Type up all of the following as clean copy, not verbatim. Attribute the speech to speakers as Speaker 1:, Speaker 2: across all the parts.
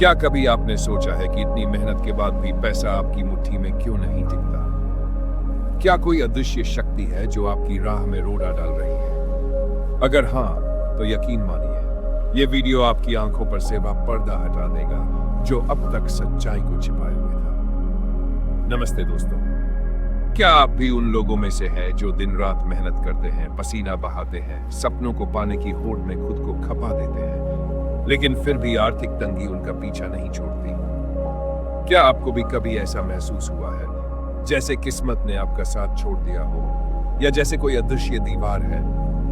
Speaker 1: क्या कभी आपने सोचा है कि इतनी मेहनत के बाद भी पैसा आपकी मुट्ठी में क्यों नहीं टिकता? क्या कोई अदृश्य शक्ति है जो आपकी राह में रोड़ा डाल रही है? अगर हाँ, तो यकीन मानिए, ये वीडियो आपकी आंखों पर से वह पर्दा हटा देगा जो अब तक सच्चाई को छिपाए हुए था। नमस्ते दोस्तों, क्या आप भी उन लोगों में से हैं जो दिन रात मेहनत करते हैं, पसीना बहाते हैं, सपनों को पाने की होड़ में खुद को खपा देते हैं, लेकिन फिर भी आर्थिक तंगी उनका पीछा नहीं छोड़ती? क्या आपको भी कभी ऐसा महसूस हुआ है जैसे किस्मत ने आपका साथ छोड़ दिया हो, या जैसे कोई अदृश्य दीवार है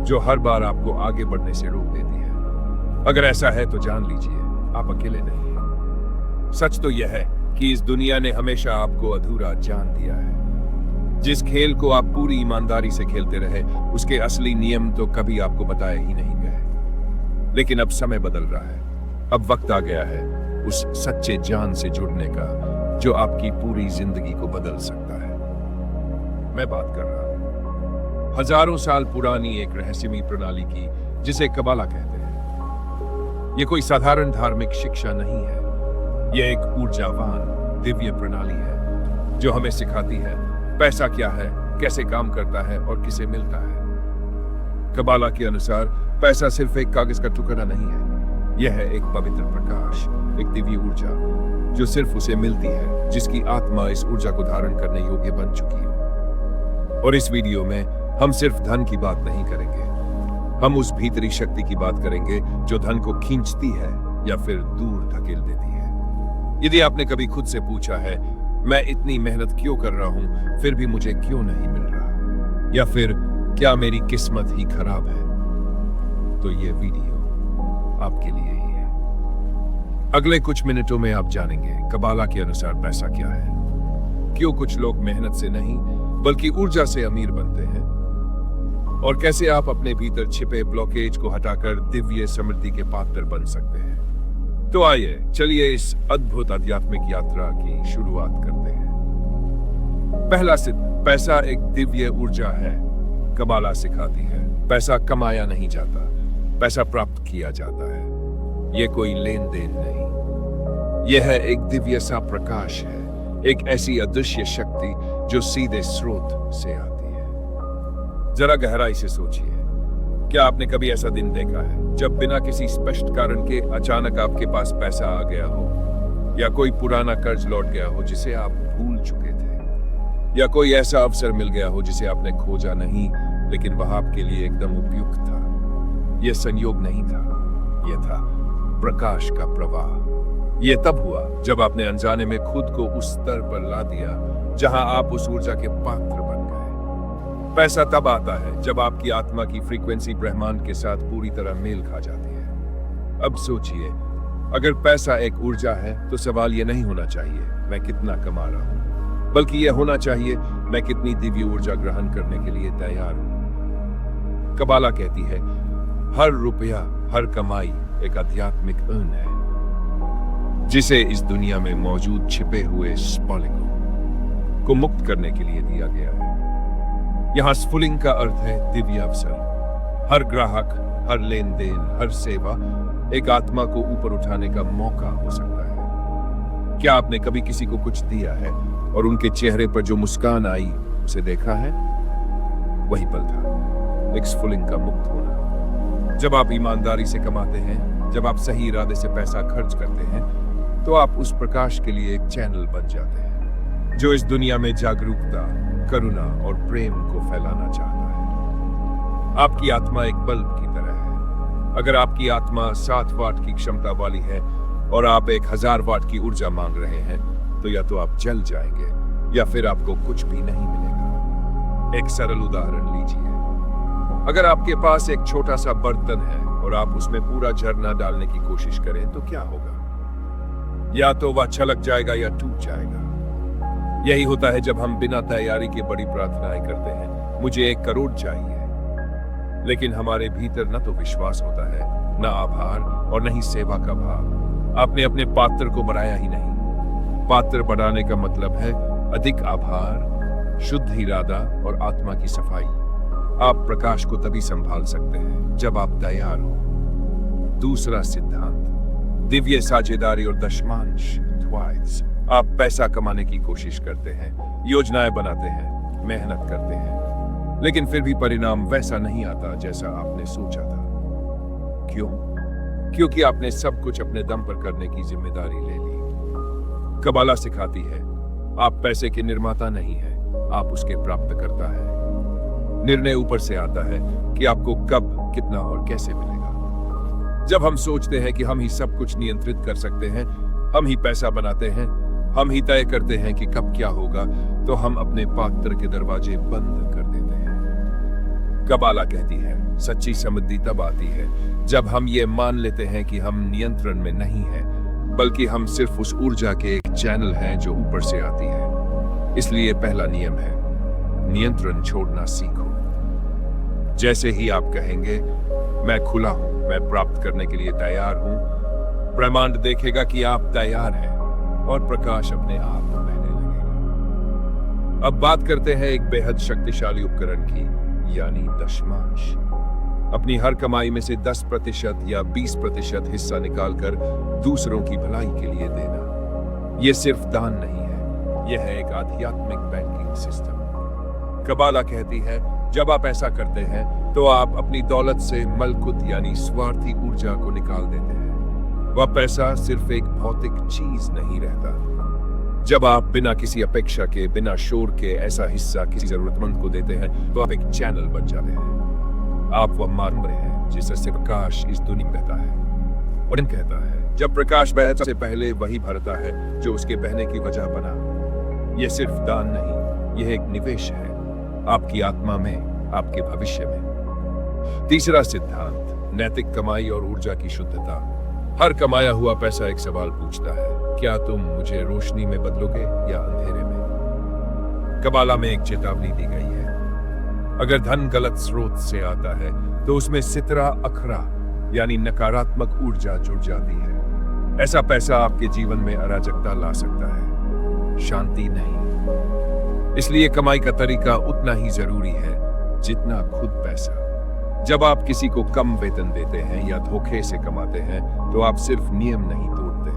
Speaker 1: जो हर बार आपको आगे बढ़ने से रोक देती है? अगर ऐसा है तो जान लीजिए, आप अकेले नहीं हैं। सच तो यह है कि इस दुनिया ने हमेशा आपको अधूरा जान दिया है। जिस खेल को आप पूरी ईमानदारी से खेलते रहे, उसके असली नियम तो कभी आपको बताए ही नहीं गए। लेकिन अब समय बदल रहा है। अब वक्त आ गया है उस सच्चे जान से जुड़ने का जो आपकी पूरी जिंदगी को बदल सकता है। मैं बात कर रहा हूं हजारों साल पुरानी एक रहस्यमयी प्रणाली की, जिसे कबाला कहते हैं। यह कोई साधारण धार्मिक शिक्षा नहीं है। यह एक ऊर्जावान दिव्य प्रणाली है जो हमें सिखाती है पैसा क्या है, कैसे काम करता है और किसे मिलता है। कबाला के अनुसार पैसा सिर्फ एक कागज का टुकड़ा नहीं है। यह है एक पवित्र प्रकाश, एक दिव्य ऊर्जा जो सिर्फ उसे मिलती है जिसकी आत्मा इस ऊर्जा को धारण करने योग्य बन चुकी हो। और इस वीडियो में हम सिर्फ धन की बात नहीं करेंगे, हम उस भीतरी शक्ति की बात करेंगे जो धन को खींचती है या फिर दूर धकेल देती है। यदि आपने कभी खुद से पूछा है, मैं इतनी मेहनत क्यों कर रहा हूं फिर भी मुझे क्यों नहीं मिल रहा, या फिर क्या मेरी किस्मत ही खराब है, तो ये वीडियो आपके लिए ही है। अगले कुछ मिनटों में आप जानेंगे कबाला के अनुसार पैसा क्या है, क्यों कुछ लोग मेहनत से नहीं बल्कि ऊर्जा से अमीर बनते हैं, और कैसे आप अपने भीतर छिपे ब्लॉकेज को हटाकर दिव्य समृद्धि के पात्र बन सकते हैं। तो आइए चलिए इस अद्भुत आध्यात्मिक यात्रा की शुरुआत करते हैं। पहला सिद्ध, पैसा एक दिव्य ऊर्जा है। कबाला सिखाती है पैसा कमाया नहीं जाता, पैसा प्राप्त किया जाता है। यह कोई लेन देन नहीं, यह है एक दिव्य सा प्रकाश है, एक ऐसी अदृश्य शक्ति जो सीधे स्रोत से आती है। जरा गहराई से सोचिए, क्या आपने कभी ऐसा दिन देखा है जब बिना किसी स्पष्ट कारण के अचानक आपके पास पैसा आ गया हो, या कोई पुराना कर्ज लौट गया हो जिसे आप भूल चुके थे, या कोई ऐसा अवसर मिल गया हो जिसे आपने खोजा नहीं लेकिन वह आपके लिए एकदम उपयुक्त था? यह संयोग नहीं था, यह था प्रकाश का प्रवाह। यह तब हुआ जब आपने अनजाने में खुद को उस स्तर पर ला दिया जहां आप उस ऊर्जा के पात्र बन गए। पैसा तब आता है जब आपकी आत्मा की फ्रीक्वेंसी ब्रह्मांड के साथ पूरी तरह मेल खा जाती है। अब सोचिए, अगर पैसा एक ऊर्जा है तो सवाल यह नहीं होना चाहिए मैं कितना कमा रहा हूं, बल्कि यह होना चाहिए मैं कितनी दिव्य ऊर्जा ग्रहण करने के लिए तैयार हूं। कबाला कहती है हर रुपया, हर कमाई एक आध्यात्मिक अर्न है जिसे इस दुनिया में मौजूद छिपे हुए स्फुलिंगों को मुक्त करने के लिए दिया गया है। यहां स्फुलिंग का अर्थ है दिव्य अवसर। हर ग्राहक, हर लेन देन, हर सेवा एक आत्मा को ऊपर उठाने का मौका हो सकता है। क्या आपने कभी किसी को कुछ दिया है और उनके चेहरे पर जो मुस्कान आई उसे देखा है? वही पल था एक स्फुलिंग का मुक्त होना। जब आप ईमानदारी से कमाते हैं, जब आप सही इरादे से पैसा खर्च करते हैं, तो आप उस प्रकाश के लिए एक चैनल बन जाते हैं जो इस दुनिया में जागरूकता, करुणा और प्रेम को फैलाना चाहता है। आपकी आत्मा एक बल्ब की तरह है। अगर आपकी आत्मा 7 वाट की क्षमता वाली है और आप 1000 वाट की ऊर्जा मांग रहे हैं, तो या तो आप जल जाएंगे या फिर आपको कुछ भी नहीं मिलेगा। एक सरल उदाहरण लीजिए, अगर आपके पास एक छोटा सा बर्तन है और आप उसमें पूरा झरना डालने की कोशिश करें तो क्या होगा? या तो वह छलक जाएगा या टूट जाएगा। यही होता है जब हम बिना तैयारी के बड़ी प्रार्थनाएं करते हैं, मुझे 1 करोड़ चाहिए, लेकिन हमारे भीतर न तो विश्वास होता है, न आभार और न ही सेवा का भाव। आपने अपने पात्र को बढ़ाया ही नहीं। पात्र बढ़ाने का मतलब है अधिक आभार, शुद्ध इरादा और आत्मा की सफाई। आप प्रकाश को तभी संभाल सकते हैं जब आप तैयार हो। दूसरा सिद्धांत, दिव्य साझेदारी और दशमांश ट्वाइस। आप पैसा कमाने की कोशिश करते हैं, योजनाएं बनाते हैं, मेहनत करते हैं, लेकिन फिर भी परिणाम वैसा नहीं आता जैसा आपने सोचा था। क्यों? क्योंकि आपने सब कुछ अपने दम पर करने की जिम्मेदारी ले ली। कबाला सिखाती है आप पैसे के निर्माता नहीं हैं, आप उसके प्राप्तकर्ता हैं। निर्णय ऊपर से आता है कि आपको कब, कितना और कैसे मिलेगा। जब हम सोचते हैं कि हम ही सब कुछ नियंत्रित कर सकते हैं, हम ही पैसा बनाते हैं, हम ही तय करते हैं कि कब क्या होगा, तो हम अपने पात्र के दरवाजे बंद कर देते हैं। कबाला कहती है सच्ची समृद्धि तब आती है जब हम ये मान लेते हैं कि हम नियंत्रण में नहीं हैं, बल्कि हम सिर्फ उस ऊर्जा के एक चैनल हैं जो ऊपर से आती है। इसलिए पहला नियम है नियंत्रण छोड़ना सीखो। जैसे ही आप कहेंगे मैं खुला हूं, मैं प्राप्त करने के लिए तैयार हूं, ब्रह्मांड देखेगा कि आप तैयार हैं और प्रकाश अपने आप बहने लगेगा। अब बात करते हैं एक बेहद शक्तिशाली उपकरण की, यानी दशमांश। अपनी हर कमाई में से 10% या 20% हिस्सा निकालकर दूसरों की भलाई के लिए देना। यह सिर्फ दान नहीं है, यह है एक आध्यात्मिक बैंकिंग सिस्टम। कबाला कहती है जब आप ऐसा करते हैं तो आप अपनी दौलत से मलकुत यानी स्वार्थी ऊर्जा को निकाल देते हैं। वह पैसा सिर्फ एक भौतिक चीज नहीं रहता। जब आप बिना किसी अपेक्षा के, बिना शोर के ऐसा हिस्सा किसी जरूरतमंद को देते हैं तो आप एक चैनल बन जाते हैं। आप वह मार्ग हैं जिससे प्रकाश इस दुनिया में बहता है। और कहता है जब प्रकाश बहता से पहले वही भरता है जो उसके बहने की वजह बना। यह सिर्फ दान नहीं, यह एक निवेश है आपकी आत्मा में, आपके भविष्य में। तीसरा सिद्धांत नैतिक कमाई और ऊर्जा की शुद्धता। हर कमाया हुआ पैसा एक सवाल पूछता है, क्या तुम मुझे रोशनी में बदलोगे या अंधेरे में? कबाला में एक चेतावनी दी गई है, अगर धन गलत स्रोत से आता है तो उसमें सितरा अखरा यानी नकारात्मक ऊर्जा जुड़ जाती है। ऐसा पैसा आपके जीवन में अराजकता ला सकता है, शांति नहीं। इसलिए कमाई का तरीका उतना ही जरूरी है जितना खुद पैसा। जब आप किसी को कम वेतन देते हैं या धोखे से कमाते हैं तो आप सिर्फ नियम नहीं तोड़ते,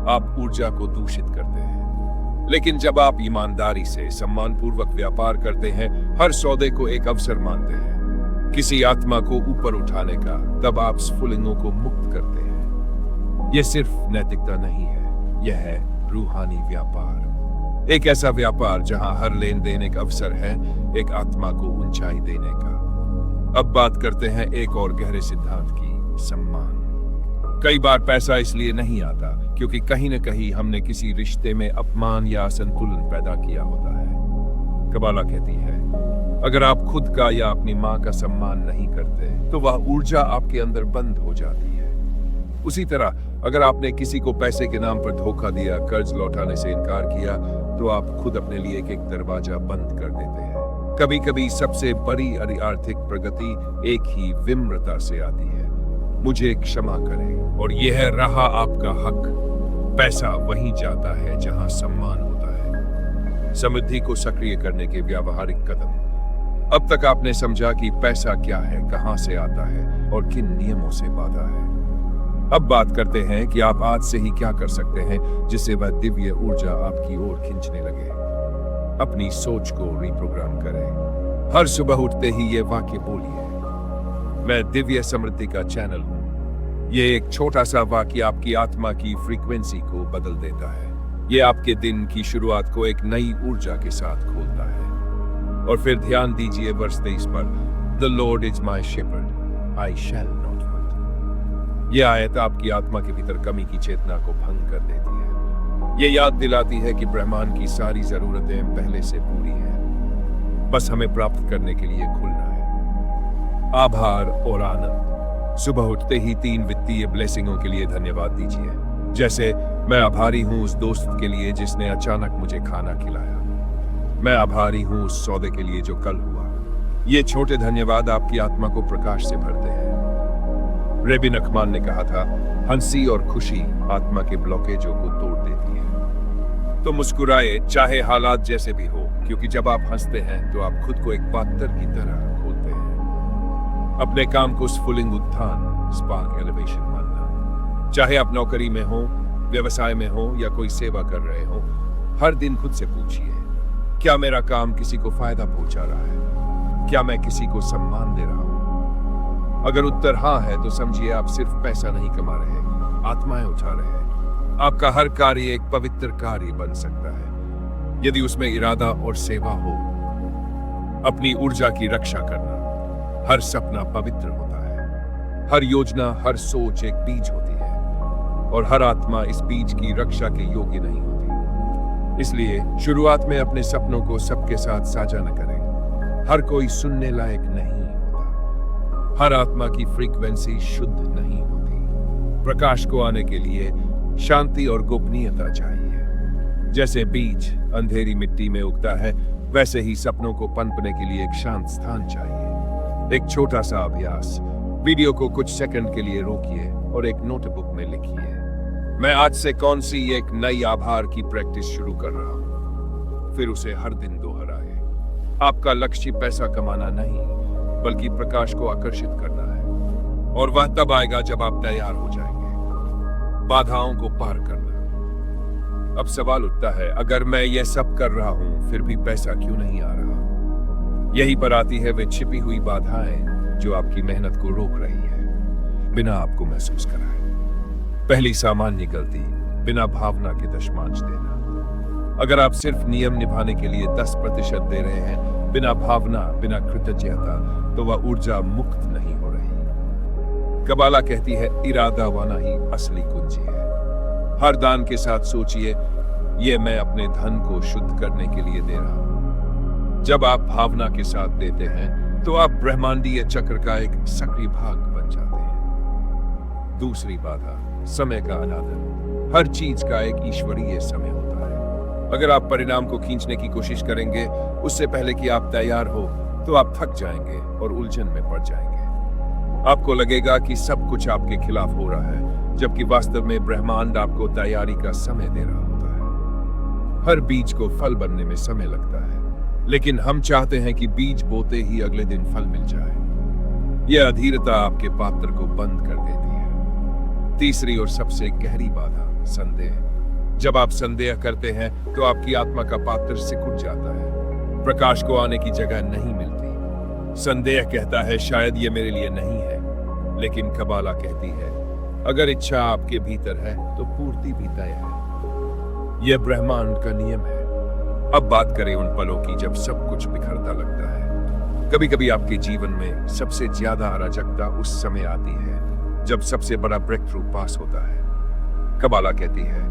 Speaker 1: आप ऊर्जा को दूषित करते हैं। लेकिन जब आप ईमानदारी से, सम्मानपूर्वक व्यापार करते हैं, हर सौदे को एक अवसर मानते हैं, किसी आत्मा को ऊपर उठाने का, तब आप स्फुलिंगों को मुक्त करते हैं। यह सिर्फ नैतिकता नहीं है, यह है रूहानी व्यापार। एक ऐसा व्यापार जहां हर लेन देन एक अवसर है एक आत्मा को ऊंचाई देने का। अब बात करते हैं एक और गहरे सिद्धांत की, सम्मान। कई बार पैसा इसलिए नहीं आता क्योंकि कहीं न कहीं हमने किसी रिश्ते में अपमान या असंतुलन पैदा किया होता है। कबाला कहती है अगर आप खुद का या अपनी मां का सम्मान नहीं करते तो वह ऊर्जा आपके अंदर बंद हो जाती है। उसी तरह अगर आपने किसी को पैसे के नाम पर धोखा दिया, कर्ज लौटाने से इनकार किया, तो आप खुद अपने लिए एक दरवाजा बंद कर देते हैं। कभी कभी सबसे बड़ी आर्थिक प्रगति एक ही विम्रता से आती है, मुझे क्षमा करें, और यह रहा आपका हक। पैसा वहीं जाता है जहां सम्मान होता है। समृद्धि को सक्रिय करने के व्यावहारिक कदम। अब तक आपने समझा कि पैसा क्या है, कहां से आता है और किन नियमों से बाधा है। अब बात करते हैं कि आप आज से ही क्या कर सकते हैं जिससे वह दिव्य ऊर्जा आपकी ओर खींचने लगे। अपनी सोच को रिप्रोग्राम करें। हर सुबह उठते ही ये वाक्य बोलिए, मैं दिव्य समृद्धि का चैनल हूं। ये एक छोटा सा वाक्य आपकी आत्मा की फ्रीक्वेंसी को बदल देता है। ये आपके दिन की शुरुआत को एक नई ऊर्जा के साथ खोलता है। और फिर ध्यान दीजिए वर्ष 23 पर, the lord is my shepherd, I shall not want. यह आयत आपकी आत्मा के भीतर कमी की चेतना को भंग कर देती है। ये याद दिलाती है कि ब्रह्मांड की सारी जरूरतें पहले से पूरी हैं, बस हमें प्राप्त करने के लिए खुलना है। आभार और आनंद। सुबह उठते ही 3 वित्तीय ब्लेसिंगों के लिए धन्यवाद दीजिए, जैसे मैं आभारी हूं उस दोस्त के लिए जिसने अचानक मुझे खाना खिलाया। मैं आभारी हूं उस सौदे के लिए जो कल हुआ। ये छोटे धन्यवाद आपकी आत्मा को प्रकाश से भरते हैं। रेबी नखमान ने कहा था, हंसी और खुशी आत्मा के ब्लॉकेजों को तोड़ देती है। तो मुस्कुराए, चाहे हालात जैसे भी हो, क्योंकि जब आप हंसते हैं तो आप खुद को एक पात्र की तरह खोलते हैं। अपने काम को स्फुलिंग उत्थान, स्पार्क एलिवेशन मानना। चाहे आप नौकरी में हो, व्यवसाय में हो या कोई सेवा कर रहे हो, हर दिन खुद से पूछिए, क्या मेरा काम किसी को फायदा पहुंचा रहा है? क्या मैं किसी को सम्मान दे रहा हूं? अगर उत्तर हाँ है तो समझिए आप सिर्फ पैसा नहीं कमा रहे, आत्माएं उठा रहे हैं। आपका हर कार्य एक पवित्र कार्य बन सकता है यदि उसमें इरादा और सेवा हो। अपनी ऊर्जा की रक्षा करना। हर सपना पवित्र होता है, हर योजना, हर सोच एक बीज होती है और हर आत्मा इस बीज की रक्षा के योग्य नहीं होती। इसलिए शुरुआत में अपने सपनों को सबके साथ साझा न करें। हर कोई सुनने लायक नहीं होता। हर आत्मा की फ्रीक्वेंसी शुद्ध नहीं होती। प्रकाश को आने के लिए शांति और गोपनीयता चाहिए। जैसे बीज अंधेरी मिट्टी में उगता है, वैसे ही सपनों को पनपने के लिए एक शांत स्थान चाहिए। एक छोटा सा अभ्यास। वीडियो को कुछ सेकंड के लिए रोकिए और एक नोटबुक में लिखिए, मैं आज से कौन सी एक नई आभार की प्रैक्टिस शुरू कर रहा हूं। फिर उसे हर दिन दोहराए। आपका लक्ष्य पैसा कमाना नहीं, बल्कि प्रकाश को आकर्षित करना है। और वह तब आएगा जब आप तैयार हो जाएंगे। बाधाओं को पार करना। अब सवाल उठता है, अगर मैं यह सब कर रहा हूं फिर भी पैसा क्यों नहीं आ रहा? यही पर आती है वे छिपी हुई बाधाएं जो आपकी मेहनत को रोक रही है, बिना आपको महसूस कराए। पहली सामान्य गलती, बिना भावना के दशमांश देना। अगर आप सिर्फ नियम निभाने के लिए 10% दे रहे हैं, बिना भावना, बिना कृतज्ञता, तो वह ऊर्जा मुक्त नहीं हो रही। कबाला कहती है, इरादा वाना ही असली कुंजी है। हर दान के साथ सोचिए, यह मैं अपने धन को शुद्ध करने के लिए दे रहा हूं। जब आप भावना के साथ देते हैं, तो आप ब्रह्मांडीय चक्र का एक सक्रिय भाग बन जाते हैं। दूसरी बाधा, समय का अनादर। हर चीज का एक ईश्वरीय समय होता है। अगर आप परिणाम को खींचने की कोशिश करेंगे उससे पहले कि आप तैयार हो, तो आप थक जाएंगे और उलझन में पड़ जाएंगे। आपको लगेगा कि सब कुछ आपके खिलाफ हो रहा है, जबकि वास्तव में ब्रह्मांड आपको तैयारी का समय दे रहा होता है। हर बीज को फल बनने में समय लगता है, लेकिन हम चाहते हैं कि बीज बोते ही अगले दिन फल मिल जाए। यह अधीरता आपके पात्र को बंद कर देती है। तीसरी और सबसे गहरी बाधा, संदेह। जब आप संदेह करते हैं तो आपकी आत्मा का पात्र सिकुड़ जाता है। प्रकाश को आने की जगह नहीं मिलती। संदेह कहता है, शायद ये मेरे लिए नहीं है। लेकिन कबाला कहती है, अगर इच्छा आपके भीतर है तो पूर्ति भी तय है। यह ब्रह्मांड का नियम है। अब बात करें उन पलों की जब सब कुछ बिखरता लगता है। कभी कभी आपके जीवन में सबसे ज्यादा अराजकता उस समय आती है जब सबसे बड़ा ब्रेक थ्रू पास होता है। कबाला कहती है,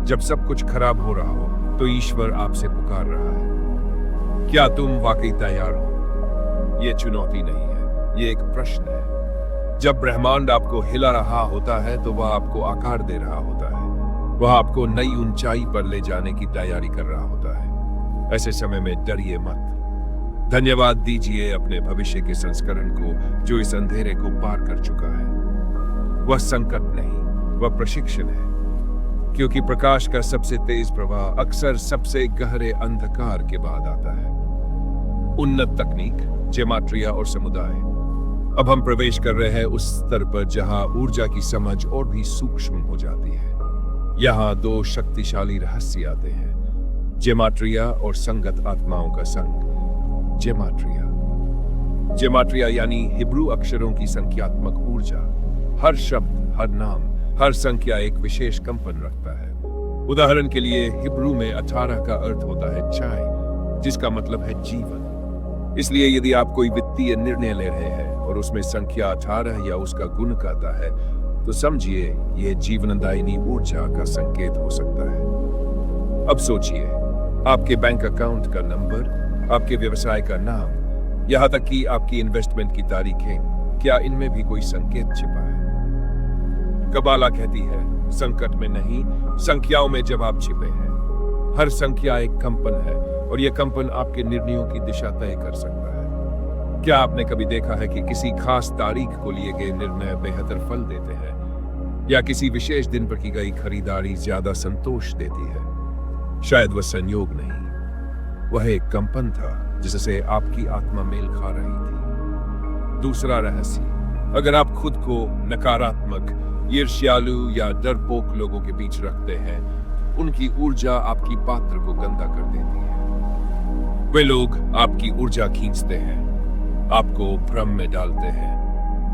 Speaker 1: जब सब कुछ खराब हो रहा हो तो ईश्वर आपसे पुकार रहा है, क्या तुम वाकई तैयार हो? यह चुनौती नहीं है, यह एक प्रश्न है। जब ब्रह्मांड आपको हिला रहा होता है तो वह आपको आकार दे रहा होता है। वह आपको नई ऊंचाई पर ले जाने की तैयारी कर रहा होता है। ऐसे समय में डरिए मत। धन्यवाद दीजिए अपने भविष्य के संस्करण को जो इस अंधेरे को पार कर चुका है। वह संकट नहीं, वह प्रशिक्षण है, क्योंकि प्रकाश का सबसे तेज प्रवाह अक्सर सबसे गहरे अंधकार के बाद आता है। उन्नत तकनीक, जेमाट्रिया और समुदाय। अब हम प्रवेश कर रहे हैं उस स्तर पर जहां ऊर्जा की समझ और भी सूक्ष्म हो जाती है। यहां दो शक्तिशाली रहस्य आते हैं, जेमाट्रिया और संगत आत्माओं का संग। जेमाट्रिया यानी हिब्रू अक्षरों की संख्यात्मक ऊर्जा। हर शब्द, हर नाम, हर संख्या एक विशेष कंपन रखता है। उदाहरण के लिए हिब्रू में 18 का अर्थ होता है चाय, जिसका मतलब है जीवन। इसलिए यदि आप कोई वित्तीय निर्णय ले रहे हैं और उसमें संख्या 18 या उसका गुण कहता है, तो समझिए यह जीवनदायिनी ऊर्जा का संकेत हो सकता है। अब सोचिए, आपके बैंक अकाउंट का नंबर, आपके व्यवसाय का नाम, यहां तक कि आपकी इन्वेस्टमेंट की तारीखें, क्या इनमें भी कोई संकेत छिपा है? कबाला कहती है, संकट में नहीं, संख्याओं में जवाब छिपे हैं। हर संख्या एक कंपन है और यह कंपन आपके निर्णयों की दिशा तय कर सकता है। क्या आपने कभी देखा है कि किसी खास तारीख को लिए गए निर्णय बेहतर फल देते हैं, या किसी विशेष दिन पर की गई खरीदारी ज्यादा संतोष देती है? शायद वह संयोग नहीं, वह एक कंपन था जिससे आपकी आत्मा मेल खा रही थी। दूसरा रहस्य, अगर आप खुद को नकारात्मक ईर्ष्यालु या डरपोक लोगों के बीच रखते हैं, उनकी ऊर्जा आपकी पात्र को गंदा कर देती है। वे लोग आपकी ऊर्जा खींचते हैं, आपको भ्रम में डालते हैं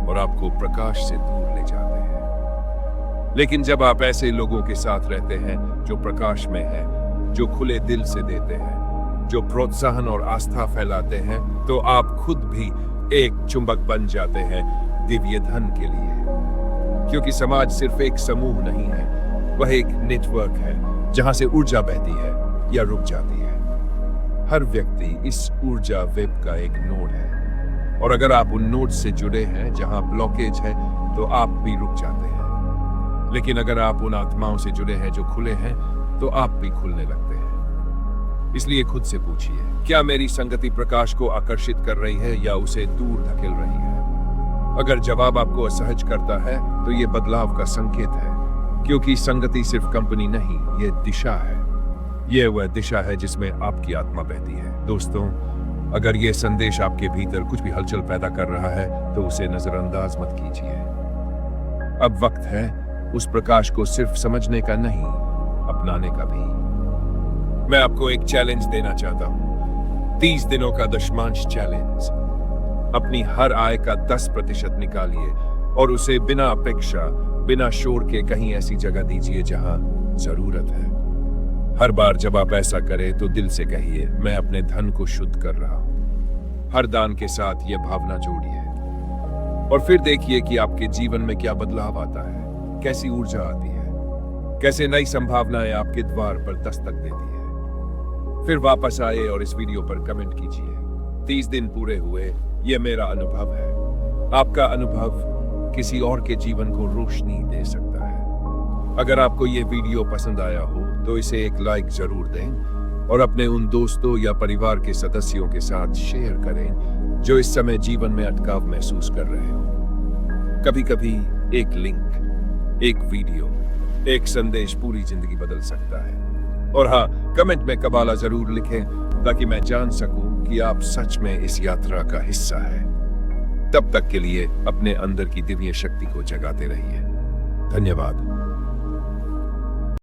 Speaker 1: और आपको प्रकाश से दूर ले जाते हैं। लेकिन जब आप ऐसे लोगों के साथ रहते हैं जो प्रकाश में है, जो खुले दिल से देते हैं, जो प्रोत्साहन और आस्था फैलाते हैं, तो आप खुद भी एक चुंबक बन जाते हैं दिव्य धन के लिए। क्योंकि समाज सिर्फ एक समूह नहीं है, वह एक नेटवर्क है जहां से ऊर्जा बहती है या रुक जाती है। हर व्यक्ति इस ऊर्जा वेब का एक नोड है, और अगर आप उन नोड से जुड़े हैं जहां ब्लॉकेज है, तो आप भी रुक जाते हैं। लेकिन अगर आप उन आत्माओं से जुड़े हैं जो खुले हैं, तो आप भी खुलने लगते हैं। इसलिए खुद से पूछिए, क्या मेरी संगति प्रकाश को आकर्षित कर रही है या उसे दूर धकेल रही है? अगर जवाब आपको असहज करता है, तो यह बदलाव का संकेत है, क्योंकि संगति सिर्फ कंपनी नहीं, यह दिशा है। यह वह दिशा है जिसमें आपकी आत्मा बहती है। दोस्तों, अगर यह संदेश आपके भीतर कुछ भी हलचल पैदा कर रहा है, तो उसे नजरअंदाज मत कीजिए। अब वक्त है उस प्रकाश को सिर्फ समझने का नहीं, अपनाने का भी। मैं आपको एक चैलेंज देना चाहता हूं, 30 दिनों का दशमांश चैलेंज। अपनी हर आय का 10% निकालिए और उसे बिना अपेक्षा, बिना शोर के कहीं ऐसी जगह दीजिए जहां जरूरत है। हर बार जब आप ऐसा करें, तो दिल से कहिए, मैं अपने धन को शुद्ध कर रहा हूं। हर दान के साथ यह भावना जोड़िए और फिर देखिए कि आपके जीवन में क्या बदलाव आता है, कैसी ऊर्जा आती है, कैसे नई संभावनाएं आपके द्वार पर दस्तक देती है। फिर वापस आए और इस वीडियो पर कमेंट कीजिए। 30 दिन पूरे हुए, यह मेरा अनुभव है। आपका अनुभव किसी और के जीवन को रोशनी दे सकता है। अगर आपको यह वीडियो पसंद आया हो, तो इसे एक लाइक जरूर दें और अपने उन दोस्तों या परिवार के सदस्यों के साथ शेयर करें जो इस समय जीवन में अटकाव महसूस कर रहे हो। कभी कभी एक लिंक, एक वीडियो, एक संदेश पूरी जिंदगी बदल सकता है। और हाँ, कमेंट में कबाला जरूर लिखें, ताकि मैं जान सकूं कि आप सच में इस यात्रा का हिस्सा है। तब तक के लिए अपने अंदर की दिव्य शक्ति को जगाते रहिए। धन्यवाद।